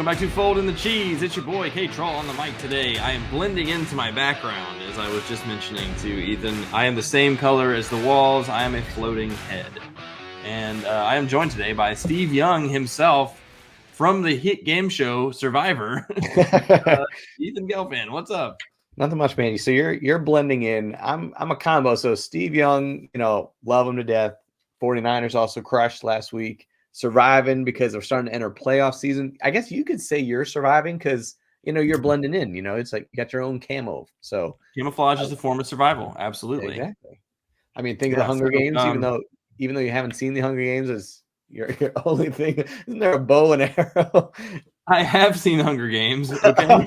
back to Fold in the Cheese. It's your boy KTrull on the mic today. I am blending into my background, as I was just mentioning to Ethan. I am the same color as the walls. I am a floating head. And I am joined today by Steve Young himself from the hit game show Survivor. Ethan Gelfand, what's up? Nothing much, Mandy. So you're blending in. I'm a combo. So Steve Young, love him to death. 49ers also crushed last week. Surviving because we're starting to enter playoff season. I guess you could say you're surviving because you're blending in. It's like you got your own camo. So Camouflage is a form of survival. Absolutely. Exactly. I mean, think of the Hunger Games. Even though you haven't seen the Hunger Games, as your only thing. Isn't there a bow and arrow? I have seen Hunger Games. Okay.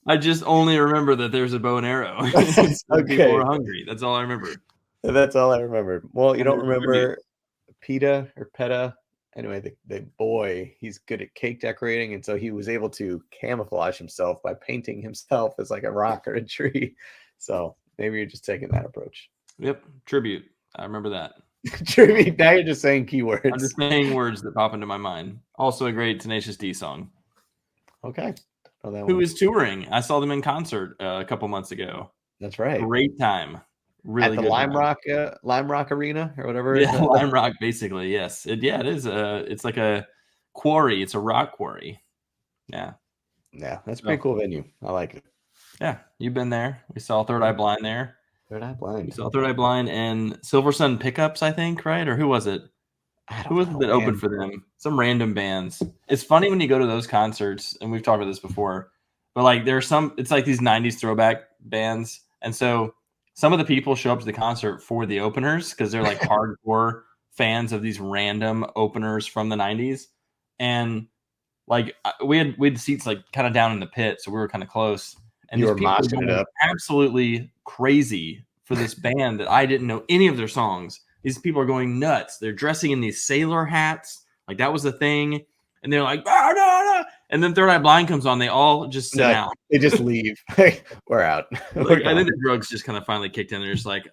I just only remember that there's a bow and arrow. Okay. People are hungry. That's all I remember. That's all I remembered. Well, you don't remember PETA or PETA. Anyway, the boy, he's good at cake decorating, and so he was able to camouflage himself by painting himself as like a rock or a tree. So maybe you're just taking that approach. Yep. Tribute. I remember that. Tribute. Now you're just saying keywords. I'm just saying words that pop into my mind. Also a great Tenacious D song. Okay. Who is touring? I saw them in concert a couple months ago. That's right. Great time. Really at the Lime Rock Arena or whatever. Yeah, Lime Rock, basically. Yes. It is. It's like a quarry. It's a rock quarry. Yeah. Yeah, that's a pretty cool venue. I like it. Yeah, you've been there. We saw Third Eye Blind there. Third Eye Blind. We saw Third Eye Blind and Silver Sun Pickups, I think, right? Or who was it? Who was it that opened for them? Some random bands. It's funny when you go to those concerts, and we've talked about this before, but like it's like these 90s throwback bands. And so some of the people show up to the concert for the openers because they're like hardcore fans of these random openers from the 90s. And like we had seats like kind of down in the pit, so we were kind of close. And you these were people moshing it up absolutely crazy for this band that I didn't know any of their songs. These people are going nuts. They're dressing in these sailor hats. Like that was the thing. And they're like, ah, no, no. And then Third Eye Blind comes on. They all just sit down. They just leave. We're out. Like, I think the drugs just kind of finally kicked in. They're just like,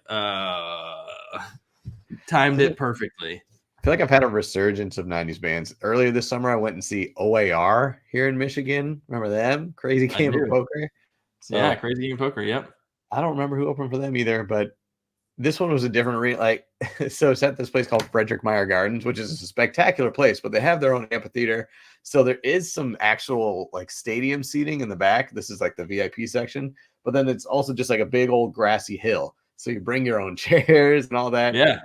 timed it perfectly. I feel like I've had a resurgence of 90s bands. Earlier this summer, I went and see OAR here in Michigan. Remember them? Crazy Game of Poker. So, yeah, Crazy Game of Poker. Yep. I don't remember who opened for them either, but this one was a different so it's at this place called Frederick Meyer Gardens, which is a spectacular place, but they have their own amphitheater. So there is some actual like stadium seating in the back. This is like the VIP section, but then it's also just like a big old grassy hill. So you bring your own chairs and all that. Yeah.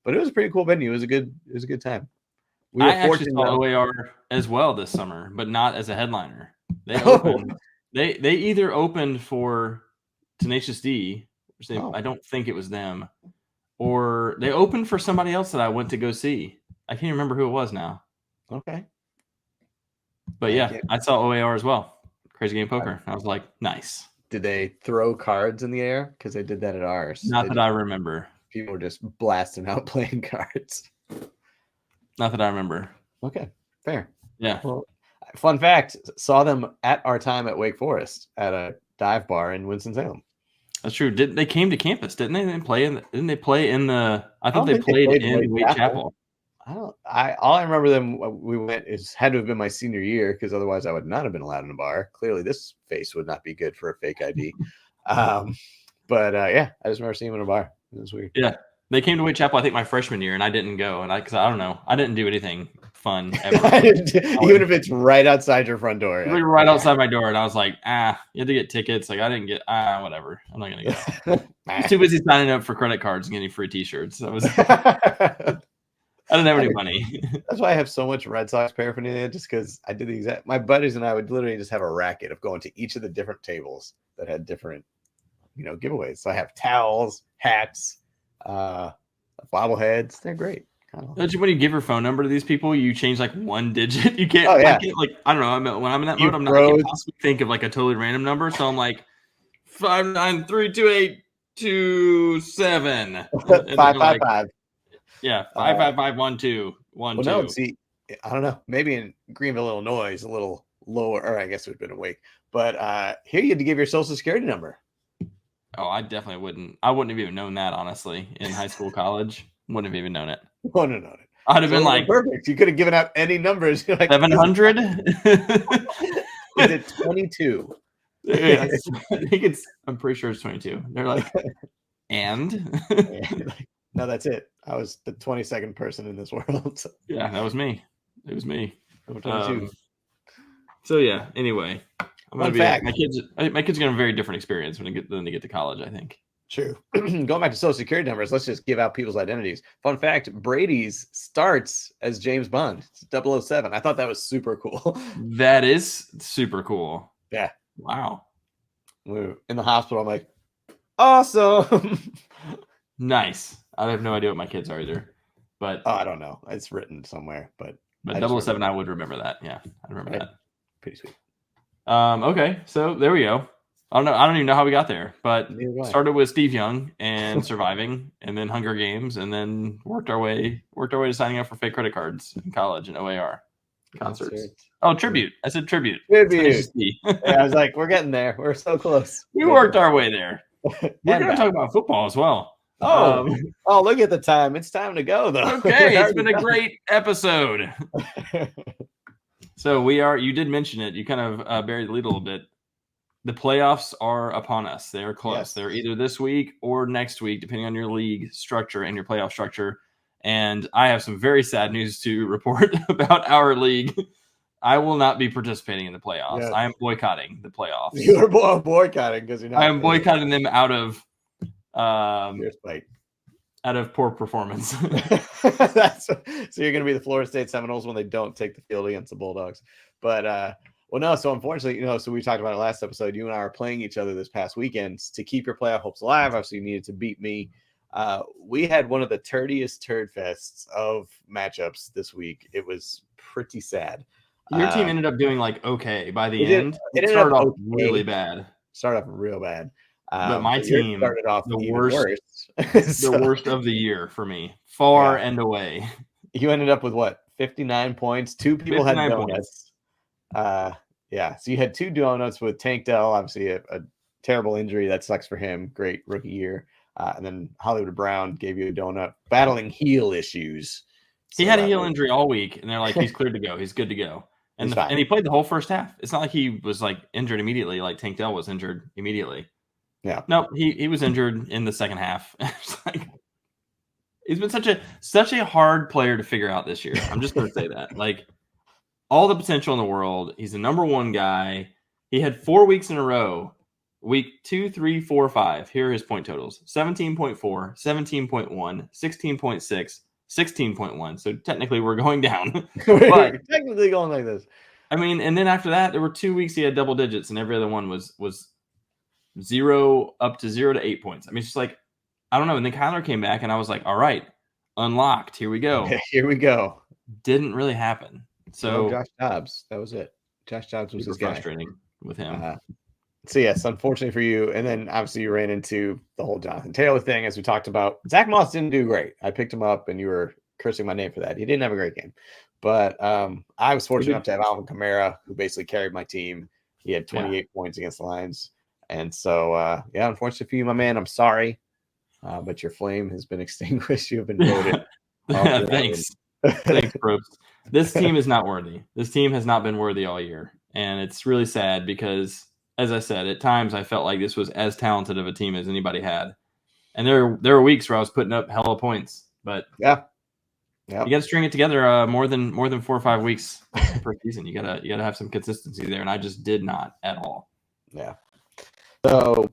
But it was a pretty cool venue. It was a good time. I actually saw OAR as well this summer, but not as a headliner. They opened. They either opened for Tenacious D. I don't think it was them, or they opened for somebody else that I went to go see. I can't remember who it was now. Okay. But yeah, I saw OAR as well. Crazy Game Poker. I was like, nice. Did they throw cards in the air? Because they did that at ours. Not that I remember. People were just blasting out playing cards. Not that I remember. Okay, fair. Yeah. Well, fun fact, saw them at our time at Wake Forest at a dive bar in Winston-Salem. That's true. They came to campus, didn't they? Didn't they play in the? I thought they played in Wake Chapel. All I remember them. We went. It had to have been my senior year because otherwise I would not have been allowed in a bar. Clearly, this face would not be good for a fake ID. But yeah, I just remember seeing them in a bar. It was weird. Yeah, they came to Wake Chapel. I think my freshman year, and I didn't go. And because I don't know, I didn't do anything fun ever. Even if it's right outside your front door. Yeah. Right outside my door, and I was like, you had to get tickets. Like I didn't get whatever. I'm not gonna go. I was too busy signing up for credit cards and getting free T-shirts. That was. I didn't have any money. That's why I have so much Red Sox paraphernalia, just because I did the exact. My buddies and I would literally just have a racket of going to each of the different tables that had different, giveaways. So I have towels, hats, bobbleheads. They're great. Don't you, when you give your phone number to these people, you change like one digit? You can't. I don't know. When I'm in that mode, I'm not. I can't possibly think of like a totally random number. So I'm like 5932827 555. Yeah, 5551212. Well, no, see, I don't know. Maybe in Greenville, Illinois, is a little lower, or I guess it would have been awake. But here you had to give your social security number. Oh, I definitely wouldn't. I wouldn't have even known that, honestly, in high school, college. Wouldn't have even known it. Wouldn't have known it. I'd have been like, perfect. You could have given out any numbers. Like, 700. Is it 22? Yeah, I'm pretty sure it's 22. They're like, and no, that's it. I was the 22nd person in this world. Yeah, that was me. It was me. 22. So yeah. Anyway, Fun fact. my kids are going to have a very different experience when they get to college, I think. True. Going back to social security numbers, let's just give out people's identities. Fun fact, Brady's starts as James Bond. It's 007. I thought that was super cool. That is super cool. Yeah. Wow. In the hospital, I'm like, awesome. Nice. I have no idea what my kids are either. But I don't know. It's written somewhere, but 007, I would remember that. Yeah, I remember that. Pretty sweet. Okay, so there we go. I don't even know how we got there, but started with Steve Young and surviving, and then Hunger Games, and then worked our way to signing up for fake credit cards in college and OAR concerts. Oh, tribute! I said tribute. Tribute. I was like, we're getting there. We're so close. We worked our way there. We're going to talk about football as well. Oh, look at the time. It's time to go, though. Okay, it's been a great episode. So you did mention it. You kind of buried the lead a little bit. The playoffs are upon us. They are close. Yes. They're either this week or next week, depending on your league structure and your playoff structure. And I have some very sad news to report about our league. I will not be participating in the playoffs. Yes. I am boycotting the playoffs. You are boycotting because you're not. I am boycotting them out of out of poor performance. So you're going to be the Florida State Seminoles when they don't take the field against the Bulldogs. But well, no. So unfortunately, so we talked about it last episode. You and I are playing each other this past weekend to keep your playoff hopes alive. Obviously, you needed to beat me. We had one of the turdiest turd fests of matchups this week. It was pretty sad. Your team ended up doing okay by the end. It started off really bad. Started off real bad. But my team started off the worst. The worst of the year for me, far and away. You ended up with what? 59 points. 2 people had donuts. So you had 2 donuts with Tank Dell, obviously a terrible injury. That sucks for him. Great rookie year. And then Hollywood Brown gave you a donut, battling heel issues. He had a heel injury all week, and they're like, he's cleared to go. He's good to go. And he played the whole first half. It's not like he was injured immediately, like Tank Dell was injured immediately. Yeah. No, he was injured in the second half. He's been such a hard player to figure out this year. I'm just going to say that. All the potential in the world. He's the number 1 guy. He had 4 weeks in a row. Week 2, 3, 4, 5. Here are his point totals. 17.4, 17.1, 16.6, 16.1. So technically we're going down. But technically going like this. I mean, and then after that, there were 2 weeks he had double digits, and every other one was 0 up to 0 to 8 points. I mean, it's just I don't know. And then Kyler came back, and I was like, all right, unlocked. Here we go. Here we go. Didn't really happen. So Josh Dobbs, that was it. Josh Dobbs was his guy. Frustrating with him. So yes, unfortunately for you, and then obviously you ran into the whole Jonathan Taylor thing, as we talked about. Zach Moss didn't do great. I picked him up, and you were cursing my name for that. He didn't have a great game, but I was fortunate enough to have Alvin Kamara, who basically carried my team. He had 28 points against the Lions, and so unfortunately for you, my man, I'm sorry, but your flame has been extinguished. You have been voted. Thanks, Probst. This team is not worthy. This team has not been worthy all year, and it's really sad because, as I said, at times I felt like this was as talented of a team as anybody had. And there were weeks where I was putting up hella points, but you got to string it together more than 4 or 5 weeks per season. You gotta have some consistency there, and I just did not at all. Yeah. So,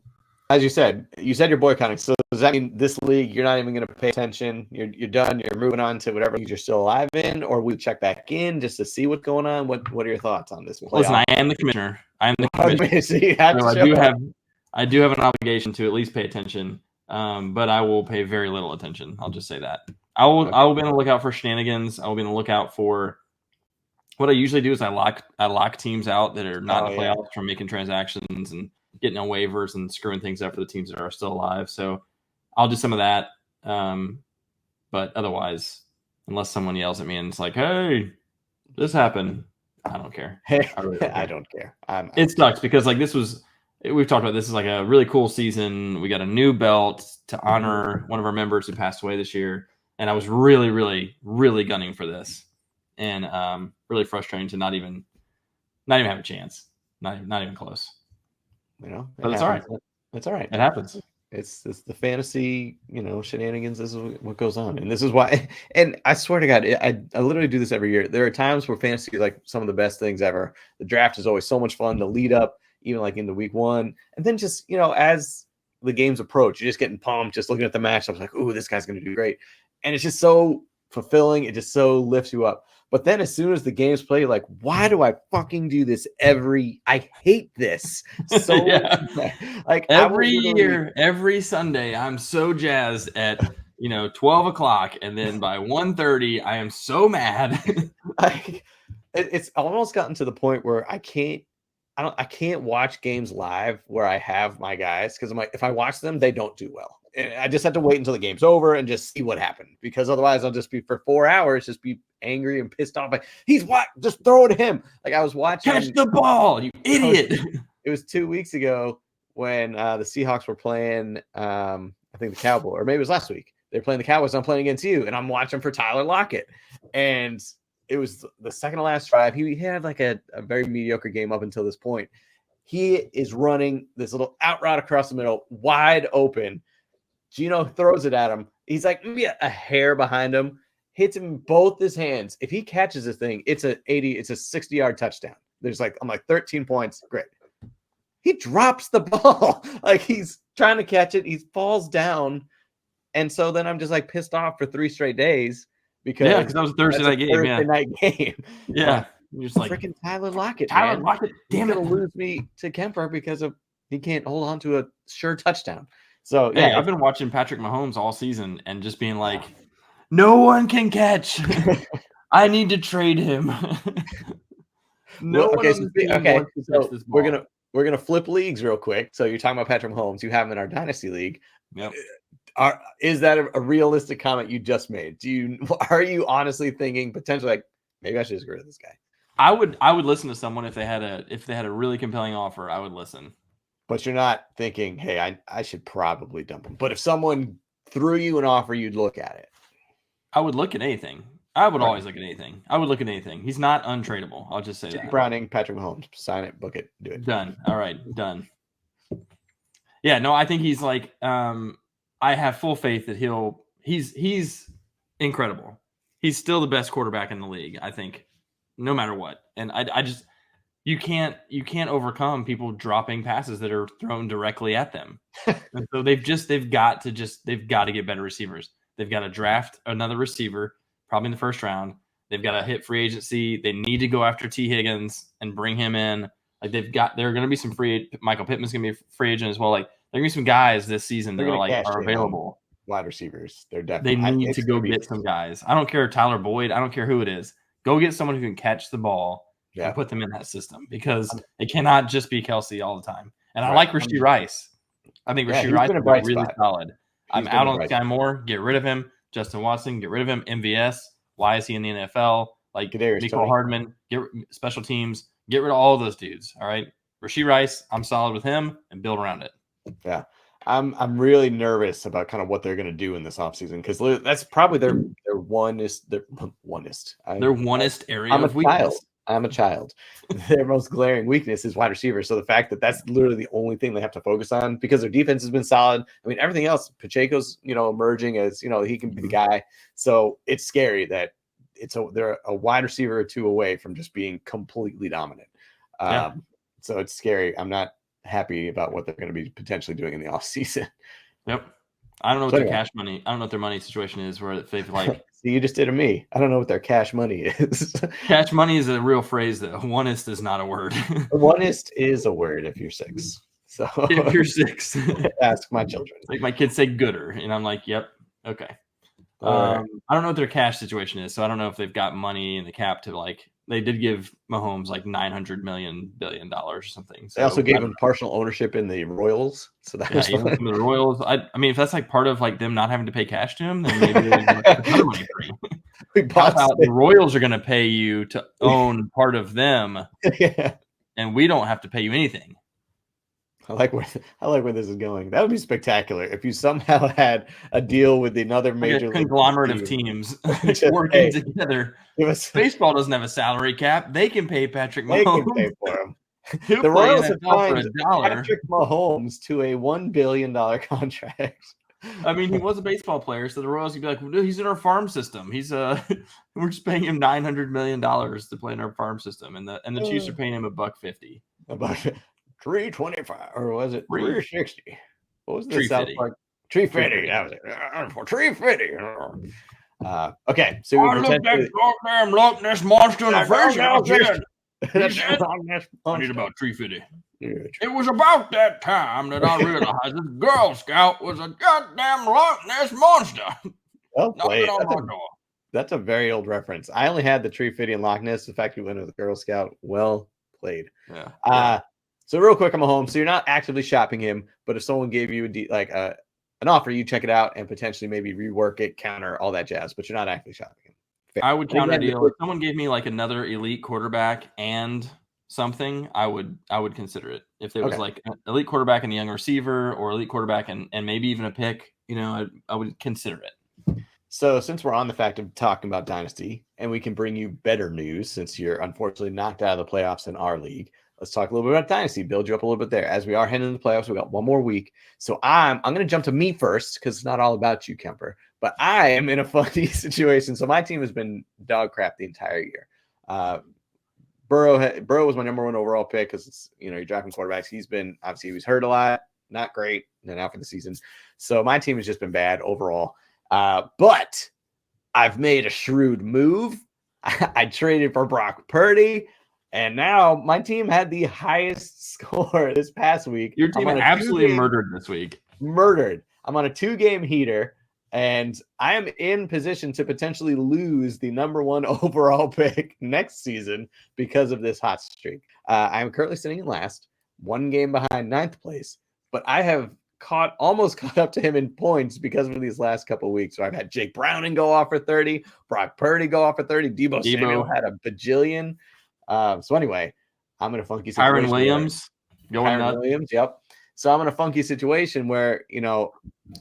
as you said you're boycotting. So does that mean this league you're not even going to pay attention? You're done. You're moving on to whatever league you're still alive in, or we check back in just to see what's going on? What are your thoughts on this? Listen, I am the commissioner. I do have an obligation to at least pay attention, but I will pay very little attention. I'll just say that. I will be on the lookout for shenanigans. I will be on the lookout for what I usually do is I lock teams out that are not in the playoffs from making transactions and getting on waivers and screwing things up for the teams that are still alive. So I'll do some of that. But otherwise, unless someone yells at me and it's like, hey, this happened, I don't care. I don't care. It sucks because we've talked about this is a really cool season. We got a new belt to honor one of our members who passed away this year. and I was really, really, really gunning for this, and really frustrating to not even have a chance, not even close. You know, But it's all right. It's all right. It happens. It's the fantasy, shenanigans. This is what goes on, and this is why. And I swear to God, I literally do this every year. There are times where fantasy is like some of the best things ever. The draft is always so much fun. The lead up, even like into week one, and then just as the games approach, you're just getting pumped, just looking at the matchups, like, "Ooh, this guy's going to do great," and it's just so fulfilling. It just so lifts you up. But then as soon as the games play, like, why do I fucking do this I hate this so Yeah. like every year, every Sunday, I'm so jazzed at 12 o'clock, and then by 1:30, I am so mad. It's almost gotten to the point where I can't watch games live where I have my guys, because I'm like, if I watch them, they don't do well. And I just have to wait until the game's over and just see what happened, because otherwise I'll just be for 4 hours just be angry and pissed off. Like, he's what? Just throw it to him. Like, I was watching. Catch the ball, you idiot. It was 2 weeks ago when the Seahawks were playing, I think the Cowboys, or maybe it was last week. They're playing the Cowboys. I'm playing against you, and I'm watching for Tyler Lockett. And it was the second to last drive. He had like a very mediocre game up until this point. He is running this little out route across the middle, wide open. Gino throws it at him. He's like maybe a hair behind him, hits him in both his hands. If he catches this thing, it's a 60-yard touchdown. I'm like 13 points. Great. He drops the ball. Like, he's trying to catch it. He falls down. And so then I'm just like pissed off for 3 straight days because that was a Thursday night game. Thursday night game. Yeah. You're just like, freaking Tyler Lockett. Tyler Lockett, damn it. He's gonna lose me to Kemper because he can't hold on to a sure touchdown. So yeah, I've been watching Patrick Mahomes all season and just being like, no one can catch. I need to trade him. So we're gonna flip leagues real quick. So you're talking about Patrick Mahomes. You have him in our dynasty league. Yep. Is that a realistic comment you just made? Are you honestly thinking potentially like, maybe I should just get rid of this guy? I would listen to someone if they had a really compelling offer. I would listen. But you're not thinking, hey, I should probably dump him. But if someone threw you an offer, you'd look at it. I would look at anything. I would always look at anything. I would look at anything. He's not untradeable. I'll just say that. Browning, Patrick Mahomes, sign it, book it, do it. Done. All right, done. Yeah, no, I think he's like, I have full faith that he's incredible. He's still the best quarterback in the league, I think, no matter what. And I just, you can't overcome people dropping passes that are thrown directly at them. And so they've got to get better receivers. They've got to draft another receiver, probably in the first round. They've got to hit free agency. They need to go after T. Higgins and bring him in. Like, there are going to be some Michael Pittman's going to be a free agent as well. Like, there are going to be some guys this season that are available. Wide receivers. They need to go get some guys. I don't care, Tyler Boyd. I don't care who it is. Go get someone who can catch the ball and put them in that system, because it cannot just be Kelsey all the time. And I like Rashee Rice. I think Rashee Rice is really solid. I'm out on Sky Moore. Get rid of him. Justin Watson, get rid of him. MVS. Why is he in the NFL? Like, Mecole Hardman, get special teams. Get rid of all of those dudes. All right. Rashee Rice, I'm solid with him, and build around it. Yeah. I'm really nervous about kind of what they're going to do in this offseason, because that's probably their onest area of weakness. I'm a child. Their most glaring weakness is wide receiver. So the fact that that's literally the only thing they have to focus on, because their defense has been solid. I mean, everything else, Pacheco's, emerging as, he can be the guy. So it's scary that they're a wide receiver or two away from just being completely dominant. So it's scary. I'm not happy about what they're going to be potentially doing in the offseason. Yep. I don't know what their cash money. I don't know what their money situation is, where they've like. See, you just did to me. I don't know what their cash money is. Cash money is a real phrase, though. Oneist is not a word. Oneist is a word if you're 6. So if you're 6, ask my children. Like, my kids say gooder, and I'm like, yep, okay. I don't know what their cash situation is, so I don't know if they've got money in the cap to, like, they did give Mahomes like $900 billion or something. So they also gave him partial ownership in the Royals. So that was the Royals. I mean, if that's like part of like them not having to pay cash to him, then maybe there's money for you. The Royals are going to pay you to own part of them, and we don't have to pay you anything. I like where this is going. That would be spectacular if you somehow had a deal with another Like a major league conglomerate of team. teams Just, working hey, together. give us, Baseball doesn't have a salary cap. They can pay Patrick they can pay Mahomes. for him. He'll The play Royals have NFL for signed $1. Patrick Mahomes to a $1 billion contract. I mean, he was a baseball player, so the Royals could be like, well, he's in our farm system. He's we're just paying him $900 million to play in our farm system, and the Chiefs are paying him $150. About 325, or was it 360? What was the South 350. Park? 350. That was it. 350. Okay, so we look that goddamn Loch Ness monster in the face. I need about 350. It was about that time that I realized this Girl Scout was a goddamn Loch Ness monster. Well played. That's a very old reference. I only had the 350 and Loch Ness. The fact you went with the Girl Scout, well played. Yeah. So real quick, I'm home. So you're not actively shopping him, but if someone gave you an offer, you check it out and potentially maybe rework it, counter all that jazz. But you're not actively shopping him. Fair. I would counter deal. If someone gave me like another elite quarterback and something, I would consider it. If it was like an elite quarterback and a young receiver, or elite quarterback and maybe even a pick, I would consider it. So since we're on the fact of talking about Dynasty, and we can bring you better news since you're unfortunately knocked out of the playoffs in our league, let's talk a little bit about Dynasty, build you up a little bit there. As we are heading into the playoffs, we got one more week. So I'm going to jump to me first because it's not all about you, Kemper. But I am in a funny situation. So my team has been dog crap the entire year. Burrow was my number one overall pick because it's, you're drafting quarterbacks. He was hurt a lot, not great, and out for the season. So my team has just been bad overall. But I've made a shrewd move. I traded for Brock Purdy, and now my team had the highest score this past week. Your team absolutely murdered this week. Murdered. I'm on a 2-game heater, and I am in position to potentially lose the number one overall pick next season because of this hot streak. I'm currently sitting in last, 1 game behind 9th place, but I have almost caught up to him in points because of these last couple of weeks. So I've had Jake Browning go off for 30, Brock Purdy go off for 30, Deebo Samuel had a bajillion. So anyway, I'm in a funky situation. Kyren Williams. Yep. So I'm in a funky situation where,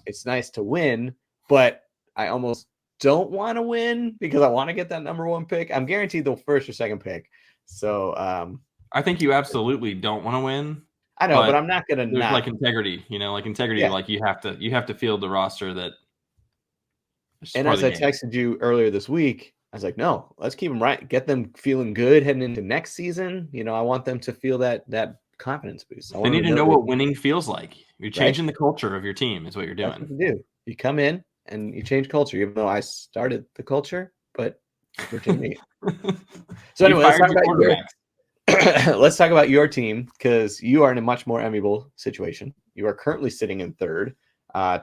it's nice to win, but I almost don't want to win because I want to get that number one pick. I'm guaranteed the first or second pick. So I think you absolutely don't want to win. I know, but I'm not going to like integrity, like you have to field the roster that. And as I texted you earlier this week, I was like, no, let's keep them right. Get them feeling good heading into next season. I want them to feel that confidence boost. They need to know what winning feels like. You're changing the culture of your team is what you're doing. That's what you do. You come in and you change culture, even though I started the culture, but we're teammates. So anyway, let's talk about your team because you are in a much more enviable situation. You are currently sitting in 3rd.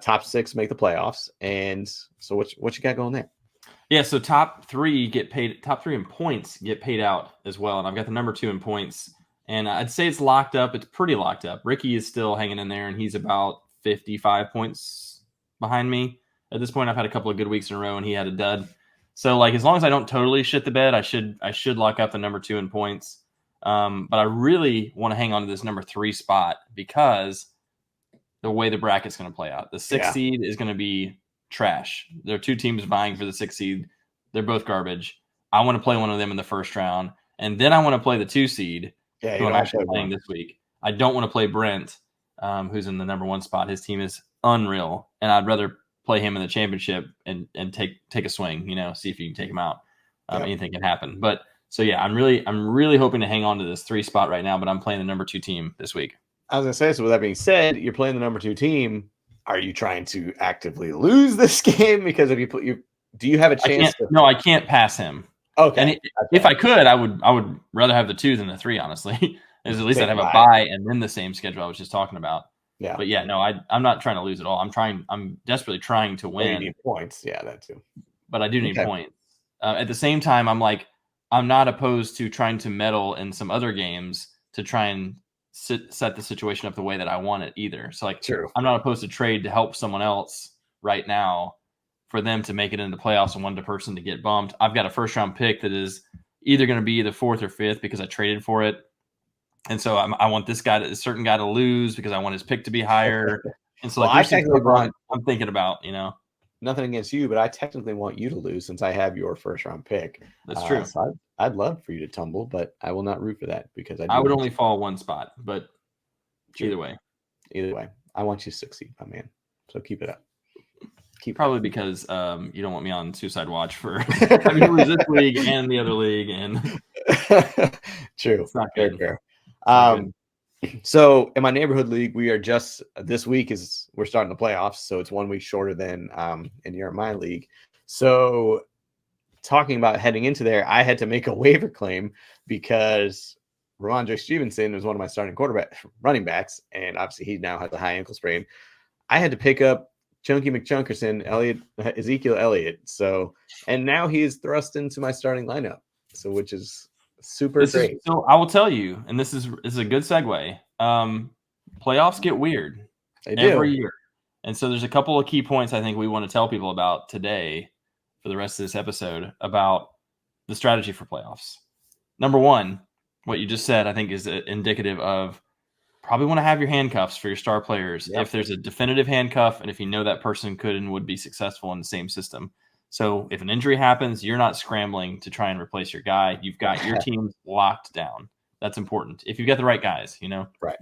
Top 6 make the playoffs. And so what you got going there? Yeah, so top 3 in points get paid out as well. And I've got the number 2 in points. And I'd say it's locked up. It's pretty locked up. Ricky is still hanging in there, and he's about 55 points behind me. At this point, I've had a couple of good weeks in a row, and he had a dud. So, as long as I don't totally shit the bed, I should lock up the number 2 in points. But I really want to hang on to this number 3 spot because the way the bracket's going to play out. The 6th seed is going to be trash. There are 2 teams vying for the 6th seed. They're both garbage. I want to play one of them in the first round, and then I want to play the 2 seed. Yeah, who I'm actually playing this week. I don't want to play Brent, who's in the number 1 spot. His team is unreal, and I'd rather play him in the championship and take a swing. See if you can take him out. Anything can happen. But so yeah, I'm really hoping to hang on to this 3 spot right now. But I'm playing the number 2 team this week. I was gonna say. So with that being said, you're playing the number 2 team. Are you trying to actively lose this game because if do you have a chance? I can't pass him. Okay. And if I could, I would rather have the 2 than the 3, honestly. At least I'd have a bye and then the same schedule I was just talking about. Yeah. But yeah, no, I'm not trying to lose at all. I'm desperately trying to win. You need points. Yeah, that too. But I do need points. At the same time, I'm not opposed to trying to meddle in some other games to try and set the situation up the way that I want it either. So I'm not opposed to trade to help someone else right now for them to make it into the playoffs and one person to get bumped. I've got a first round pick that is either going to be the 4th or 5th because I traded for it. And so I want a certain guy to lose because I want his pick to be higher. And so Well, like I there's some technically stuff want I'm thinking about, nothing against you, but I technically want you to lose since I have your first round pick. That's true. So I'd love for you to tumble, but I will not root for that because I I do would want only you. fall one spot, but True. either way, I want you to succeed, my man. So keep it up. Probably because you don't want me on suicide watch for having to lose this league and the other league, and True. it's not Very good. fair. Good. So in my neighborhood league, we are just this week we're starting the playoffs, so it's 1 week shorter than in your my league. So talking about heading into there, I had to make a waiver claim because Ramondre Stevenson was one of my starting running backs, and obviously he now has a high ankle sprain. I had to pick up Chunky McChunkerson, Ezekiel Elliott. So, and now he is thrust into my starting lineup. So, which is super great. So I will tell you, and this is a good segue. Playoffs get weird every year. And so there's a couple of key points I think we want to tell people about today for the rest of this episode about the strategy for playoffs. Number one, what you just said, I think is indicative of probably want to have your handcuffs for your star players if there's a definitive handcuff and if you know that person could and would be successful in the same system. So if an injury happens, you're not scrambling to try and replace your guy. You've got your team locked down. That's important. If you've got the right guys, Right.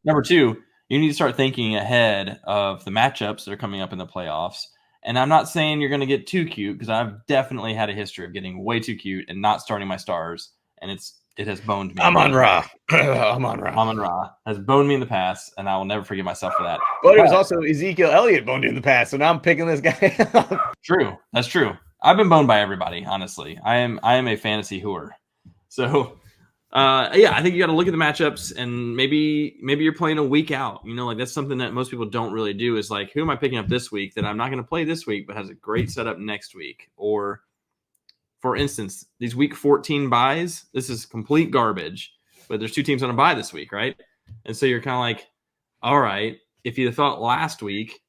Number two, you need to start thinking ahead of the matchups that are coming up in the playoffs. And I'm not saying you're going to get too cute because I've definitely had a history of getting way too cute and not starting my stars. And it has boned me. I'm on Ra. Amon-Ra has boned me in the past, and I will never forgive myself for that. But it was also Ezekiel Elliott boned in the past, so now I'm picking this guy. True. That's true. I've been boned by everybody, honestly. I am a fantasy whore. So I think you got to look at the matchups, and maybe you're playing a week out. Like that's something that most people don't really do is like, who am I picking up this week that I'm not going to play this week, but has a great setup next week? Or for instance, these week 14 buys, this is complete garbage, but there's two teams on a bye this week, right? And so you're kind of like, all right, if you thought last week,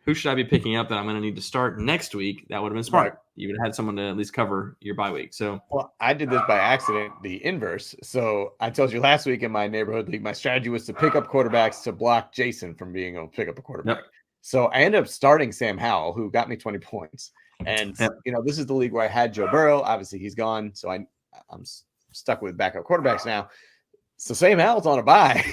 who should I be picking up that I'm going to need to start next week? That would have been smart. Right. You would have had someone to at least cover your bye week. So, well, I did this by accident, the inverse. So I told you last week in my neighborhood league, my strategy was to pick up quarterbacks to block Jason from being able to pick up a quarterback. Yep. So I ended up starting Sam Howell, who got me 20 points. And, this is the league where I had Joe Burrow. Obviously, he's gone. So I'm stuck with backup quarterbacks now. So Sam Howell's on a bye.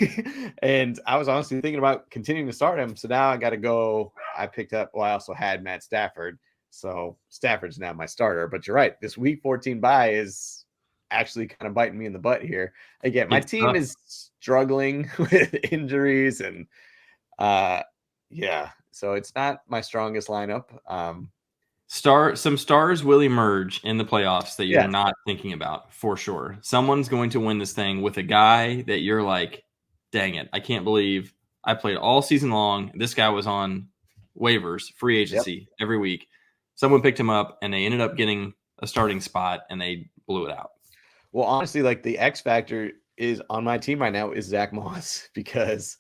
And I was honestly thinking about continuing to start him. So now I got to go. I also had Matt Stafford. So Stafford's now my starter. But you're right. This week 14 bye is actually kind of biting me in the butt here. Again, my team is struggling with injuries and so it's not my strongest lineup. Some stars will emerge in the playoffs that you're not thinking about for sure. Someone's going to win this thing with a guy that you're like, dang it, I can't believe I played all season long. This guy was on waivers, free agency every week. Someone picked him up and they ended up getting a starting spot and they blew it out. Well, honestly, like the X factor is on my team right now is Zach Moss because,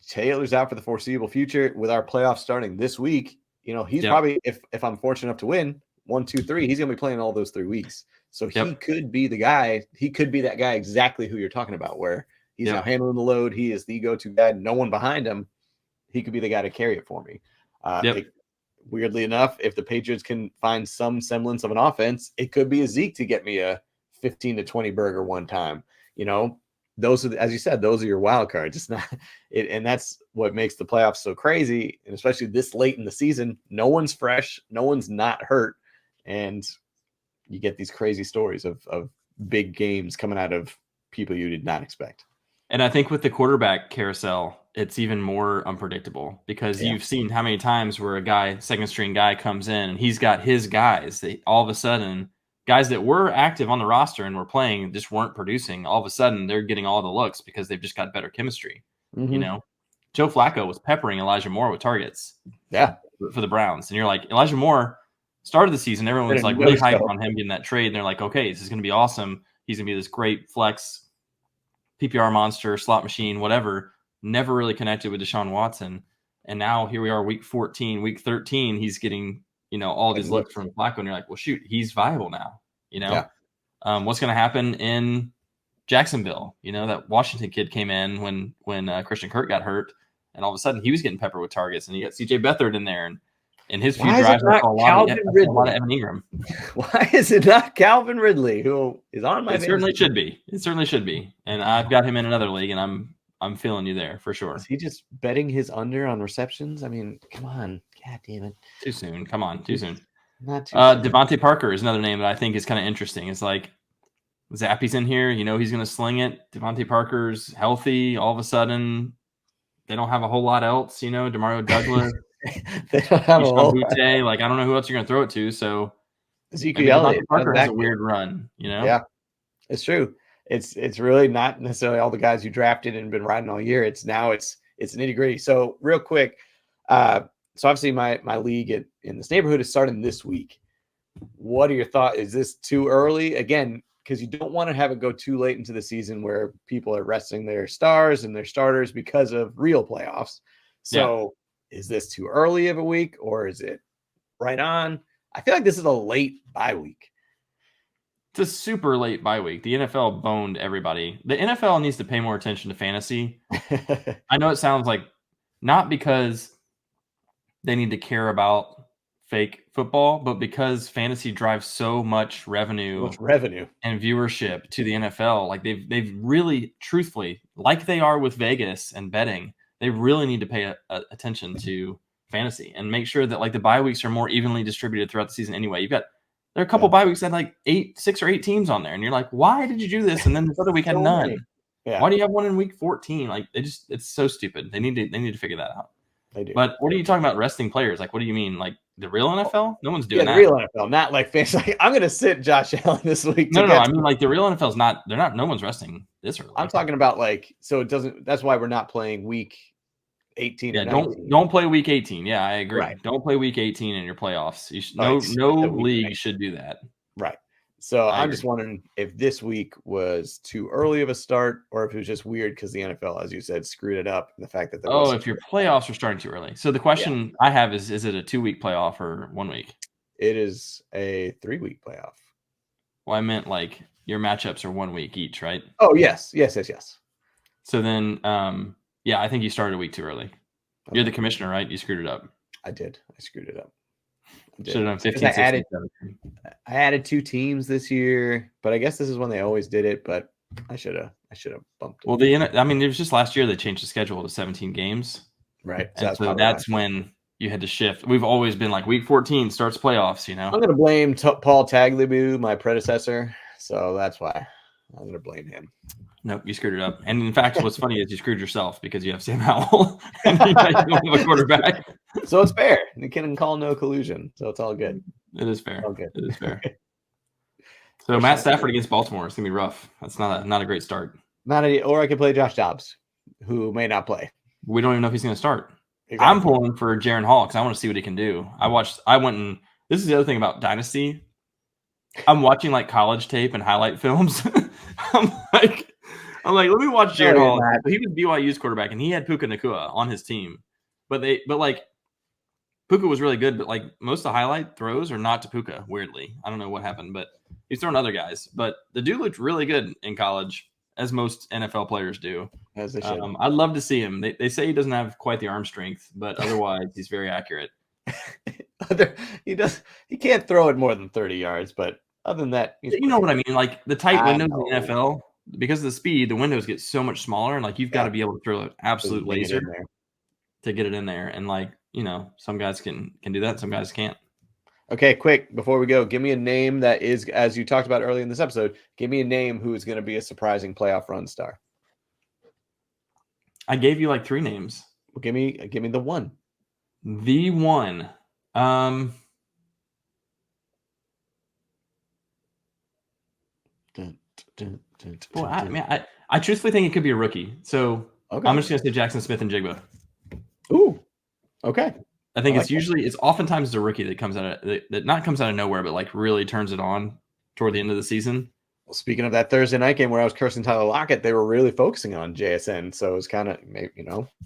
Taylor's out for the foreseeable future with our playoffs starting this week. He's probably, if I'm fortunate enough to win 1, 2, 3, he's going to be playing all those 3 weeks. So he could be the guy. He could be that guy exactly who you're talking about, where he's now handling the load. He is the go-to guy. No one behind him. He could be the guy to carry it for me. Weirdly enough, if the Patriots can find some semblance of an offense, it could be a Zeke to get me a 15 to 20 burger one time. Those are, as you said, those are your wild cards. It's not it, and that's what makes the playoffs so crazy, and especially this late in the season. No one's fresh, no one's not hurt, and you get these crazy stories of big games coming out of people you did not expect. And I think with the quarterback carousel, it's even more unpredictable because you've seen how many times where a second string guy comes in and he's got his guys. All of a sudden, guys that were active on the roster and were playing just weren't producing. All of a sudden, they're getting all the looks because they've just got better chemistry. Mm-hmm. Joe Flacco was peppering Elijah Moore with targets. For the Browns, and you're like, Elijah Moore started the season. Everyone was like really hyped on him getting that trade, and they're like, okay, this is going to be awesome. He's going to be this great flex PPR monster, slot machine, whatever. Never really connected with Deshaun Watson, and now here we are, week 14, week 13. He's getting all these looks from Flacco, and you're like, well, shoot, he's viable now. What's going to happen in Jacksonville. That Washington kid came in when Christian Kirk got hurt, and all of a sudden he was getting peppered with targets, and you got C.J. Beathard in there, and in his few drives, I saw a lot of Evan Ingram. Why is it not Calvin Ridley, who is on my? It certainly should be. It certainly should be, and I've got him in another league, and I'm feeling you there for sure. Is he just betting his under on receptions? I mean, come on, God damn it! Too soon. Come on, too soon. Not too soon. Devontae Parker is another name that I think is kind of interesting. It's like Zappy's in here. He's going to sling it. Devontae Parker's healthy. All of a sudden, they don't have a whole lot else. Demario Douglas. They don't have a whole lot. Like, I don't know who else you're going to throw it to. So Ezekiel Elliott. Parker has a weird run. Yeah, it's true. It's really not necessarily all the guys you drafted and been riding all year. It's nitty gritty. So real quick, so obviously my league in this neighborhood is starting this week. What are your thoughts? Is this too early? Again, because you don't want to have it go too late into the season where people are resting their stars and their starters because of real playoffs. So is this too early of a week, or is it right on? I feel like this is a late bye week. It's a super late bye week. The NFL boned everybody. The NFL needs to pay more attention to fantasy. I know it sounds like not because they need to care about fake football, but because fantasy drives so much revenue and viewership to the NFL. Like they've really, truthfully, like they are with Vegas and betting, they really need to pay attention to fantasy and make sure that like the bye weeks are more evenly distributed throughout the season. Anyway, there are a couple bye weeks that had like 6 or 8 teams on there, and you're like, why did you do this? And then this other week had none. Yeah. Why do you have one in week 14? Like it's so stupid. They need to figure that out. They do. But what are you talking about resting players? Like, what do you mean? Like the real NFL? No one's doing that. The real NFL, not like fantasy. Like, I'm going to sit Josh Allen this week. No. I mean, like the real NFL's not. They're not. No one's resting this early. I'm talking about like so it doesn't. That's why we're not playing week 18. Yeah, don't play week 18. Yeah, I agree. Right. Don't play week 18 in your playoffs. No league should do that. Right. So I'm just wondering if this week was too early of a start, or if it was just weird because the NFL, as you said, screwed it up. And the fact that if your playoffs are starting too early. So the question I have is it a 2-week playoff or 1 week? It is a 3-week playoff. Well, I meant like your matchups are 1 week each, right? Oh, yes. So then, I think you started a week too early. You're the commissioner, right? You screwed it up. I did. I screwed it up. Should have done 15, 16, I added 2 teams this year, but I guess this is when they always did it. But I should have bumped it. Well, it was just last year they changed the schedule to 17 games, right? So that's when you had to shift. We've always been like week 14 starts playoffs. I'm going to blame Paul Tagliabue, my predecessor, so that's why I'm going to blame him. Nope, you screwed it up. And in fact, what's funny is you screwed yourself because you have Sam Howell and you don't have a quarterback. So it's fair. You can call no collusion. So it's all good. It is fair. It is fair. So Matt Stafford against Baltimore. It's gonna be rough. That's not a great start. Or I could play Josh Dobbs, who may not play. We don't even know if he's gonna start. Exactly. I'm pulling for Jaron Hall because I want to see what he can do. This is the other thing about Dynasty. I'm watching like college tape and highlight films. I'm like, let me watch Jaron Hall. He was BYU's quarterback, and he had Puka Nacua on his team. But Puka was really good, but like most of the highlight throws are not to Puka, weirdly. I don't know what happened, but he's throwing other guys. But the dude looked really good in college, as most NFL players do. As they should. I'd love to see him. They say he doesn't have quite the arm strength, but otherwise he's very accurate. He can't throw it more than 30 yards, but other than that, you know what I mean? Like the tight windows in the NFL, because of the speed, the windows get so much smaller, and like you've got to be able to throw an absolute laser to get it in there. And like, some guys can do that, some guys can't. Okay, quick, before we go, give me a name that is, as you talked about earlier in this episode, give me a name who is going to be a surprising playoff run star. I gave you like 3 names. Well, give me the one. The one. Well, I truthfully think it could be a rookie. So I'm just going to say Jackson Smith and Jigba. Ooh, okay. I think it's oftentimes the rookie that comes out of nowhere, but like really turns it on toward the end of the season. Well, speaking of that Thursday night game where I was cursing Tyler Lockett, they were really focusing on JSN. So it was kind of,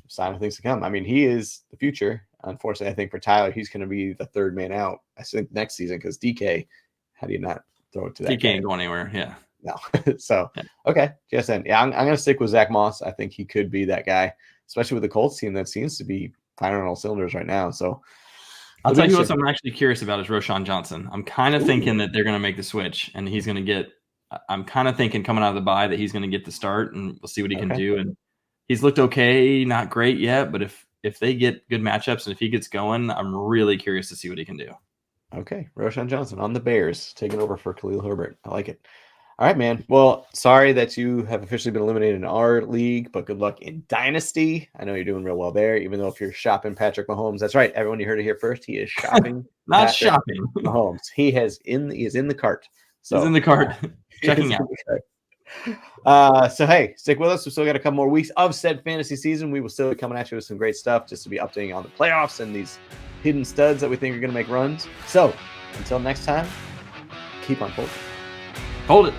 sign of things to come. I mean, he is the future. Unfortunately, I think for Tyler, he's going to be the third man out, I think, next season because DK, how do you not throw it to that DK ain't going anywhere, yeah. No. So, Yeah. okay. JSN. Yeah, I'm going to stick with Zach Moss. I think he could be that guy, especially with the Colts team that seems to be firing on all cylinders right now. So, I'll tell you what I'm actually curious about is Roschon Johnson. I'm kind of thinking that they're going to make the switch and he's going to get – I'm kind of thinking coming out of the bye that he's going to get the start and we'll see what he can do. And he's looked okay, not great yet, but if they get good matchups and if he gets going, I'm really curious to see what he can do. Okay, Roschon Johnson on the Bears taking over for Khalil Herbert. I like it. All right, man. Well, sorry that you have officially been eliminated in our league, but good luck in Dynasty. I know you're doing real well there, even though if you're shopping Patrick Mahomes, that's right. Everyone, you heard it here first. He is shopping. Not Patrick shopping. Mahomes. He is in the cart. So he's in the cart, checking out. So hey, stick with us. We've still got a couple more weeks of said fantasy season. We will still be coming at you with some great stuff, just to be updating on the playoffs and these hidden studs that we think are going to make runs. So until next time, keep on holding. Hold it.